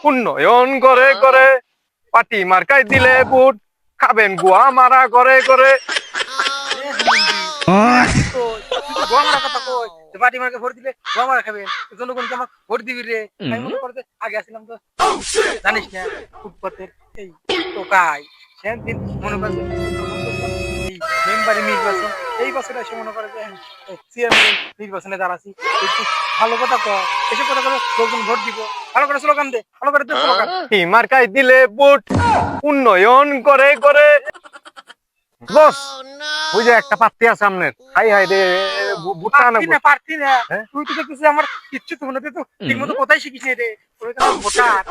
উন্নয়ন করে করে পাটি মার্কাই দিলে বুট খাবেন গুয়া মারা করে করে। পাটি মার্কে ভোট দিলে গুয়া মারা খাবেন, জনগণকে আমার ভোট দিবি রে। আমি মনে করতে আগে আসলাম তো জানিস না ফুটপাতের এই টোকাই সেদিন মনে করছে এই মেম্বারি নির্বাচন এই বছরে এসে মনে করে যে চেয়ারম্যান নির্বাচনে দাঁড়াচ্ছি। একটু ভালো কথা কয়, এসব কথা করে লোকজন ভোট দিব। ভালো করে স্লোগান দে, ভালো করে স্লোগান। মার্কাই দিলে বুট উন্নয়ন করে করে। বস ওই যে একটা পাত্তি আছে সামনের, হাই হাই রে বুটটা না পারতি না। তুই তো দেখতেছিস আমার কিচ্ছু তো মনে তো ঠিক মতো কোথায় শিখিস রে। ওই তো ভোটার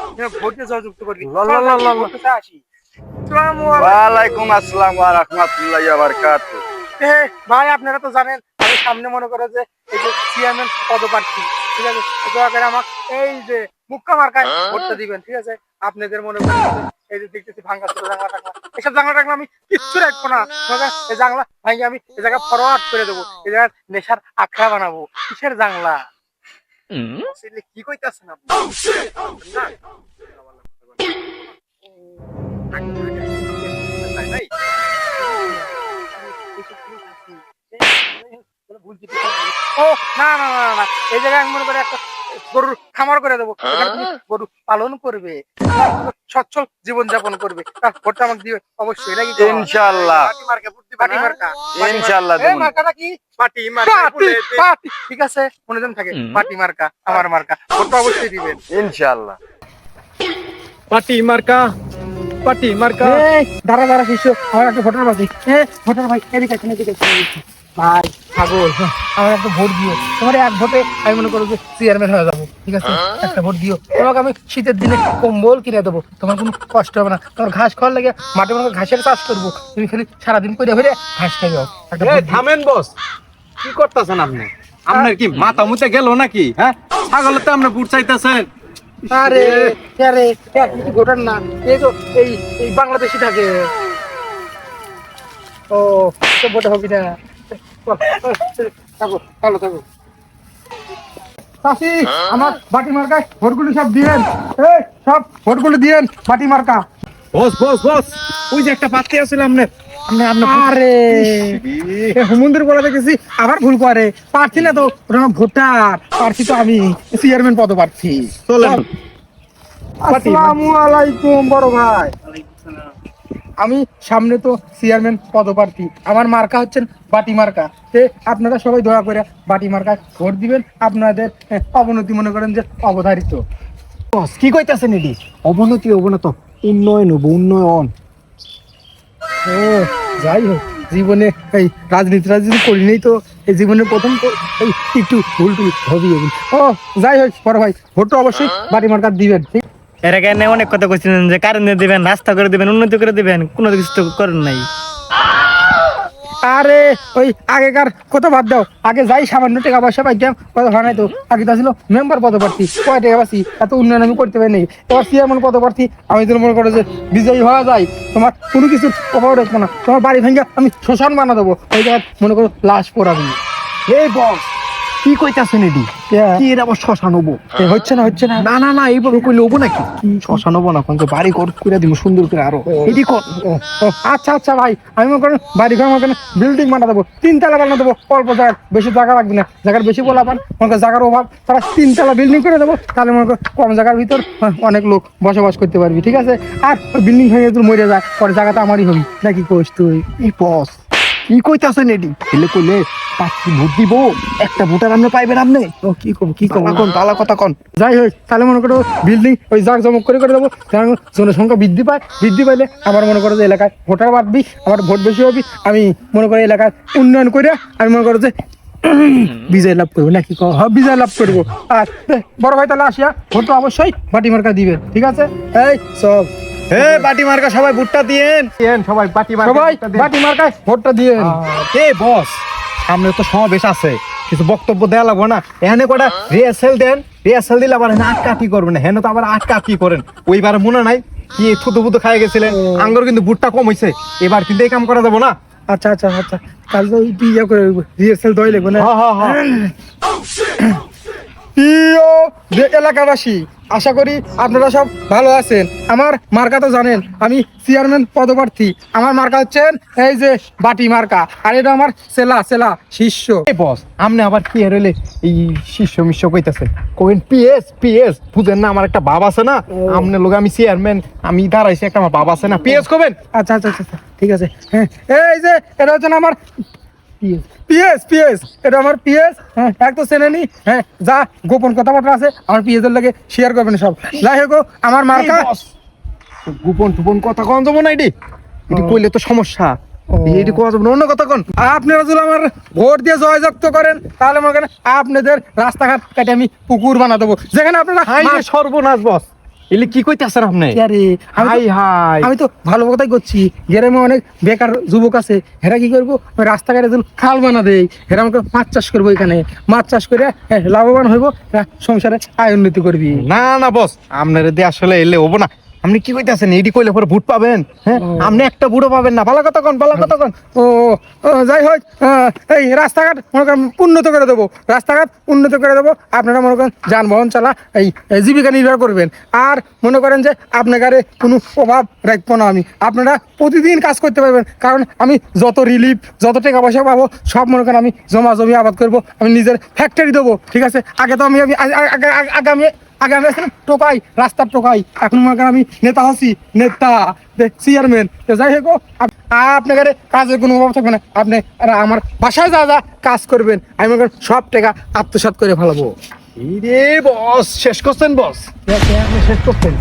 ভোট দিয়ে যুক্ত করবি। আসি ওয়ালাইকুম আসসালাম ওয়া রাহমাতুল্লাহি ওয়া বারাকাতুহু। ভাই আপনারা তো জানেন আমি সামনে মনে করে যে এই যে চেয়ারম্যান পদপ্রার্থী, ঠিক আছে? দয়া করে আমাকে এই যে মুক্কা মার্কায় ভোটটা দিবেন, ঠিক আছে? আপনাদের মনে করেন এই যে দেখতেছি ভাঙ্গা ছোট জাংলা টাংলা, এসব জাংলা টাংলা আমি কিচ্ছু রাখবো না। এই জাংলা ভাঙ্গি আমি এই জায়গা ফরওয়ার্ড করে দেবো, এই জায়গায় নেশার আখড়া বানাবো। কিসের জাংলা কি কইতাছেন আপনি? ও না না না না, এই জায়গায় আমি মনে করি একটা গরুর খামার করে দেবো, গরু পালন করবে, সচ্ছল জীবন যাপন করবে। ভোটটা আমাকে দিবে অবশ্যই নাকি? ইনশাআল্লাহ পাটি মার্কা, ইনশাআল্লাহ এই মার্কাটা কি? পাটি মার্কা। ঠিক আছে মনে যেন থাকে পাটি মার্কা আমার মার্কা, ভোটটা অবশ্যই দিবেন ইনশাআল্লাহ। পাটি মার্কা পাটি মার্কা। দাঁড়া দাঁড়া শিশু, আমার একটা ভোটার বাজি। ভোটার ভাই এদিকে আসেন, এদিকে আসেন ভাই। ছাগল আমার একটা ভোট দিও। তোমার এক ভোটে আমি মনে করো যে চেয়ারম্যান হয়ে যাবো, ঠিক আছে? একটা ভোট দিও। তোমাকে আমি শীতের দিনে কম্বল কিনে দেবো, তোমার কোনো কষ্ট হবে না। তোমার ঘাস খাওয়ার লাগে মাঠে মনে ঘাসের চাষ করবো, তুমি খালি সারাদিন করে হয়ে ঘাস খাই। থামেন বস, কি করতেছেন আপনি? আপনার কি মাথা মুতে গেল নাকি? হ্যাঁ, ছাগলের তো আপনি বুট চাইতেছেন। আরে আরে কিছু ভোটার না, এই তো এই এই বাংলাদেশি থাকে। ও ভোটে হবি না, থাকো ভালো থাকো। চাষি আমার বাটি মার্কায় ভোটগুলি সব দিয়েন, সব ভোটগুলি দিয়েন বাটি মার্কা। বস বস বস, ওই যে একটা পাত্তি আছিল আপনার। আরে হুমন্দির বলে দেখেছি আবার ভুল করে। পারছি না তো, ভোটার পারছি তো আমি, চেয়ারম্যান পদপ্রার্থী। চলেন। আসসালামু আলাইকুম বড় ভাই। আমি সামনে তো চেয়ারম্যান পদপ্রার্থী, আমার মার্কা হচ্ছেন বাটি মার্কা। আপনারা সবাই দয়া করে বাটি মার্কায় ভোট দিবেন। আপনাদের অবনতি মনে করেন যে অবধারিত। বস কি কইতাছেন? এটি অবনতি অবনত, উন্নয়ন হবো উন্নয়ন। ও যাই হোক, জীবনে এই রাজনীতি করি নেই তো, এই জীবনের প্রথম এই একটু ভুল টুল হবি। ও যাই হোক বড় ভাই, ভোটটা অবশ্যই বাটি মার্কা দিবেন। এর আগে অনেক কথা কইছিলেন যে কারেন্ট দিবেন, রাস্তা করে দিবেন, উন্নতি করে দিবেন, কোনো কিছু তো করেন নাই। আরে ওই আগেকার কথা বাদ দাও, আগে যাই সামান্য টাকা পয়সা পাইতাম কথা হয় নাই তো। আগে তো ছিল মেম্বার পদপ্রার্থী, কয় টাকা পাচ্ছি, এত উন্নয়ন আমি করতে পারি নাই। তোমার চেয়ারম্যান পদপ্রার্থী, আমি তো মনে করো যে বিজয়ী হওয়া যায়, তোমার কোনো কিছু অভাব রাখবো না। তোমার বাড়ি ভেঙে আমি শ্মশান বানা দেবো, ওই জায়গায় মনে করো লাশ পোড়াবি। এই বস কি কইতাছেন? এটি কি এর আবার শ্মশান হবো? হচ্ছে না হচ্ছে না না না না, এইভাবে কইলে হবো নাকি? শ্মশান হবো না, কিন্তু বাড়ি করে দিব সুন্দর করে আরো। এটি কর। আচ্ছা আচ্ছা ভাই, আমি মনে করেন বাড়ি ঘর মনে বিল্ডিং বানা দেবো, 3 তলা বানা দেবো, অল্প জায়গা, বেশি জায়গা লাগবে না। জায়গার বেশি বলা পান, মনে করেন জায়গার অভাব, তারা 3 তলা বিল্ডিং করে দেবো, তাহলে মনে করেন কম জায়গার ভিতর অনেক লোক বসবাস করতে পারবি, ঠিক আছে? আর ওই বিল্ডিং ভেঙে যদি মরে যায়, পরে জায়গাটা আমারই হবি নাকি কোস তুই? এই বস কি কইতাছেন? এটি এলে কইলে পাঁচটি ভোট দিব, একটা ভোটার আপনি পাইবেন। আপনি কি কম কোন তালা কথা কোন? যাই হোক, তাহলে মনে করো বিল্ডিং ওই জাগ জমক করে দেবো, কারণ জনসংখ্যা বৃদ্ধি পায়। বৃদ্ধি পাইলে আমার মনে করো যে এলাকায় ভোটার বাড়বি, আমার ভোট বেশি হবি, আমি মনে করি এলাকায় উন্নয়ন করে আমি মনে করো যে বিজয় লাভ করবো নাকি? বিজয় লাভ করবো। আর বড় ভাই তাহলে আসিয়া ভোট তো অবশ্যই বাটি মার্কা দিবে, ঠিক আছে? এই সব বাটি মার্কা সবাই ভোটটা দিয়েন। সবাই বাটি মার্কায় ভোটটা দিয়ে। বস সামনে তো সমাবেশ আছে, কিছু বক্তব্য দেওয়া লাগবে না? এখানে কটা রিহার্সাল দেন, রিহার্সাল দিলে আবার আটকাটি করবেন না। হেন তো আবার আটকাটি করেন। ওইবার মনে নাই কি থুতু ফুতু খাই গেছিলেন? আঙ্গর কিন্তু ভোটটা কম হয়েছে, এবার কিন্তু এই কাম করা যাবো না। আচ্ছা আচ্ছা আচ্ছা কাল তো ইয়া করে রিহার্সাল দই লাগবে না। হ্যাঁ হ্যাঁ হ্যাঁ প্রিয় যে এলাকাবাসী, আশা করি আপনারা সব ভালো আছেন। আমার মার্কা তো জানেন, আমি চেয়ারম্যান পদপ্রার্থী। আমার মার্কা হচ্ছেন এই যে বাটি মার্কা, আর এটা আমার সেলা শিষ্য। এই বস আমনে আবার কি হইলে এই শিষ্য মিষ্য কইতাছে কোয়েন পিএস বুঝেন না, আমার একটা বাবা আছে না, আমনে লোক আমি চেয়ারম্যান, আমি দাঁড়াইছি একটা, আমার বাবা আছে না, পিএস কবেন। আচ্ছা আচ্ছা আচ্ছা ঠিক আছে। হ্যাঁ এই যে এটা হচ্ছে আমার পিএস, এটা আমার পিএস। হ্যাঁ এক তো চেনেনি। হ্যাঁ যা গোপন কথাবার্তা আছে আমার পিএস এর লাগে শেয়ার করবেন সব। যাই হোক আমার মার্কা গোপন টুপন কথা কন যাবো না এটি কইলে তো সমস্যা। এটি কোয়া যাবো না, অন্য কথা কন। আপনারা যদি আমার ভোট দিয়ে জয়যুক্ত করেন তাহলে মনে করেন আপনাদের রাস্তাঘাট কেটে আমি পুকুর বানা দেবো, যেখানে আপনারা হাই রে সর্বনাশ বস, এলি কি কইতাছেন আপনি? আরে হাই হাই আমি তো ভালো কথাই করছি। গ্রামে অনেক বেকার যুবক আছে, হেরা কি করবো রাস্তাঘাটে যদি খাল বানা দেয়, হেরা আমাকে মাছ চাষ করবো, এখানে মাছ চাষ করে লাভবান হইব, সংসারে আয় উন্নতি করবি। না না বস আপনার দিয়ে আসলে এলে হবো না। আপনি কি কইতাছেন এডি কইলে পরে ভোট পাবেন? হ্যাঁ আপনি একটা বুড়ো পাবেন না। ভালো কথা কন। ও যাই হোক এই রাস্তাঘাট মনে করেন উন্নত করে দেবো, আপনারা মনে করেন যানবাহন চালা এই জীবিকা নির্বাহ করবেন। আর মনে করেন যে আপনাকে কোনো প্রভাব রাখবো না আমি, আপনারা প্রতিদিন কাজ করতে পারবেন। কারণ আমি যত রিলিফ যত টাকা পয়সা পাবো সব মনে করেন আমি জমি আবাদ করবো, আমি নিজের ফ্যাক্টরি দেবো। ঠিক আছে, আগে তো আমি আগে আমি আসলাম টোকাই, রাস্তার টোকাই, এখন মনে করেন আমি নেতা হচ্ছি, চেয়ারম্যান। যাই হোক আপনাদের কাজের কোনো অভাব থাকবে না, আপনি আমার বাসায় যা কাজ করবেন আমি মনে করেন সব টাকা আত্মসাৎ করে ফেলাবো। রে বস শেষ করছেন বস, আপনি শেষ করছেন।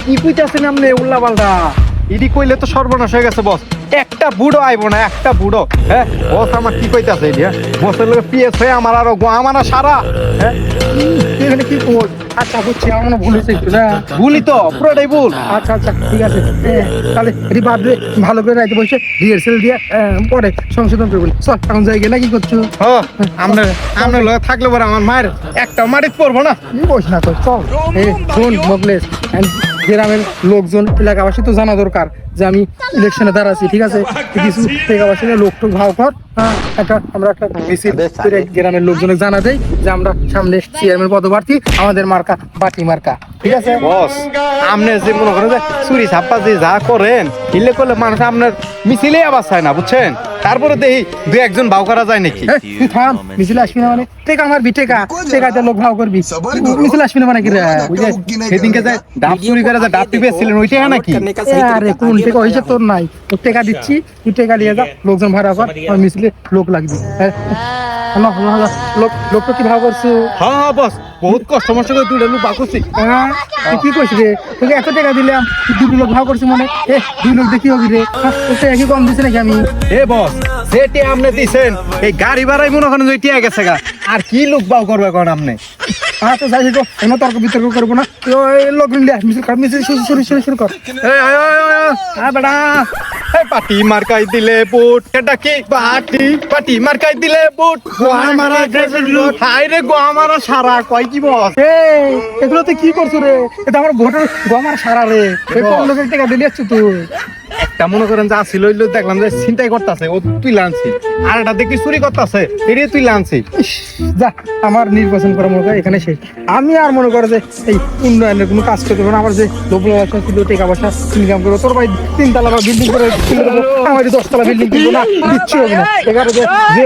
কি কইতাছেন আপনি উল্লা পাল্টা? এডি কইলে তো সর্বনাশ হয়ে গেছে বস। একটা বুড়ো আইবো না, একটা বুড়ো। হ্যাঁ বস আমার কি কইতাছে এডি? বসের লোক পিএস হয়ে আমার আরো আমার সারা। হ্যাঁ এখানে কি কর? আচ্ছা বুঝছি, আমার মনে ভুল হয়েছে একটু না। ভুলই তো, পুরোটাই ভুল। আচ্ছা ঠিক আছে, তাহলে এটি বাদ দিয়ে ভালো করে রাইতে বসে রিহার্সেল দিয়ে পরে সংশোধন করবেন। চল এখন যাই গেলে কি করছো? আপনার লগে থাকলে পরে আমার মায়ের একটা মাটিতে পড়বো না। বস না তো, চল। শোন মোগলেশ, গ্রামের লোকজন এলাকাবাসী তো জানা দরকার যে আমি ইলেকশনে দাঁড়াচ্ছি। ঠিক আছে, কিছু এলাকাবাসী লোক টোক ভাও কর, আমরা একটা মিছিল করে গ্রামের লোকজনে জানা দেই যে আমরা সামনে চেয়ারম্যান পদপ্রার্থী, আমাদের মার্কা বাটি মার্কা। ঠিক আছে বস আপনি যে মনে করেন যে চুরি ছাপ্পা যে যা করেন, ইলে করলে মানুষ আপনার মিছিলে আবার চায় না, বুঝছেন? তারপরে দেখি দুই একজন ভাও করা যায় নাকি? তুই থাম, মিছিলে আসবি না মানে টেকা আমার টেকাতে লোক ভাও করবি, মিছিলে আসবি না মানে কি রে? সেদিনকে যে ডাব চুরি করে যে ডাব টিপে ছিলেন ওইটা নাকি? আরে কোন টেকা হয়েছে তোর নাই, তোর টেকা দিচ্ছি, তুই টেকা নিয়ে যা, লোকজন ভাড়া কর, আমার মিছিলে লোক লাগবে। লোক তো কি ভাও করছো? হ্যাঁ বস বহুত কষ্ট মষ্ট করে দুইটা লোক ভাও করছি। তুই কি করছিস রে? তোকে এত টাকা দিলাম, তুই দুটো লোক ভাও করছি মানে দুই লোক দেখি হবি রে? তোর টাকা কি কম দিছে নাকি আমি? এ বস সেটি আপনি দিছেন, এই গাড়ি ভাড়াই মনে করেন যে টিয়া গেছে গা, আর কি লোক ভাও করবে এখন আপনি? আচ্ছা যাই হোক, কোনো তর্ক বিতর্ক করবো না। লোক নিলে মিছিল শুরু কর। বেটা পাটি মার্কাই দিলে বুট, এটা কি পাটি মার্কাই দিলে বুট, হাই রে গোয়ামারা সারা কয় কি বস? এগুলো তুই কি করছো রে? এটা আমার ভোটের গোয়ামারা সারা রে। কোন লোকের টাকা দিলি আসছো তুই? একটা মনে করেন যা ছিল দেখলাম যে ছিনতাই করতেছে, ও তুই লানছি, আর এটা দেখি চুরি করতেছে, এটাই তুই লানছি। যা আমার নির্বাচন করা মনে করে এখানে শেষ। আমি আর মনে করে যে এই উন্নয়নের কোনো কাজ করতে পারবো না। আমার যে লোক ছিল টাকা পয়সা ইনকাম করবো, তোর ভাই 3 তলা বিল্ডিং করে আমার 10 তলা বিল্ডিং করবো না, কিচ্ছু হবে না। এগারো যে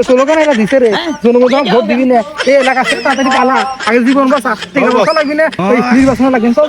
স্লোগান এটা দিছে রে, জনগণ ভোট দিবি না, এই এলাকা তাড়াতাড়ি পালা, আগে জীবন বাঁচা, টাকা পয়সা লাগবি না, নির্বাচন লাগবে। চল।